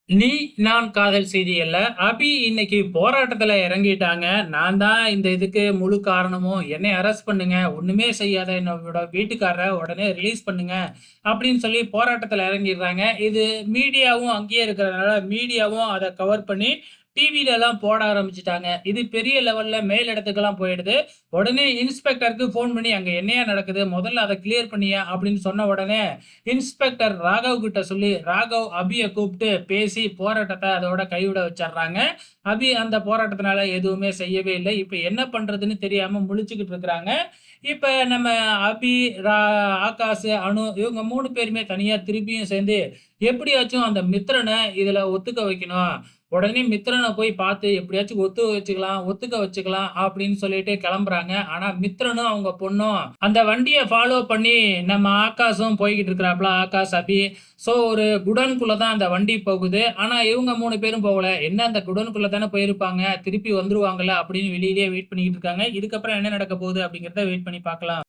நீ நான் காதல் சீரியல்ல அபி இன்னைக்கு போராட்டத்துல இறங்கிட்டாங்க. நான் தான் இந்த இதுக்கு முழு காரணமும். என்னை அரெஸ்ட் பண்ணுங்க. ஒண்ணுமே செய்யாத என்னோட வீட்டுக்காரர உடனே ரிலீஸ் பண்ணுங்க. அப்படின்னு சொல்லி போராட்டத்துல இறங்கிடுறாங்க. இது மீடியாவும் அங்கேயே இருக்கிறதுனால மீடியாவும் அத கவர் பண்ணி டிவில எல்லாம் போட ஆரம்பிச்சுட்டாங்க. இது பெரிய லெவல்ல மேல் இடத்துக்கெல்லாம் போயிடுது. உடனே இன்ஸ்பெக்டருக்கு ஃபோன் பண்ணி அங்க என்னையா நடக்குது? முதல்ல அத கிளியர் பண்ணியா அப்படின்னு சொன்ன உடனே இன்ஸ்பெக்டர் ராகவ் கிட்ட சொல்லி ராகவ் அபிய கூப்பிட்டு பேசி போராட்டத்தை அதோட கைவிட வச்சிடுறாங்க. அபி அந்த போராட்டத்தினால எதுவுமே செய்யவே இல்லை. இப்ப என்ன பண்றதுன்னு தெரியாம முழிச்சுக்கிட்டு இருக்கிறாங்க. இப்ப நம்ம அபி, ஆகாஷ், அனு இவங்க 3 பேருமே தனியா திருப்பியும் சேர்ந்து எப்படியாச்சும் அந்த மித்ரனை இதுல ஒத்துக்க வைக்கணும். உடனே மித்ரனை போய் பார்த்து எப்படியாச்சும் ஒத்துக்க வச்சுக்கலாம் அப்படின்னு சொல்லிட்டு கிளம்புறாங்க. ஆனா மித்ரனும் அவங்க பொண்ணும் அந்த வண்டியை ஃபாலோ பண்ணி நம்ம ஆகாஷும் போய்கிட்டு இருக்கிறாப்ல. ஆகாஷ், அபி. ஸோ ஒரு குடோன்குள்ள தான் அந்த வண்டி போகுது. ஆனா இவங்க 3 பேரும் போகல. என்ன அந்த குடோன்குள்ள தானே போயிருப்பாங்க. திருப்பி வந்துருவாங்கல்ல அப்படின்னு வெளியிலேயே வெயிட் பண்ணிக்கிட்டு இருக்காங்க. இதுக்கப்புறம் என்ன நடக்க போகுது அப்படிங்கிறத வெயிட் பண்ணி பார்க்கலாம்.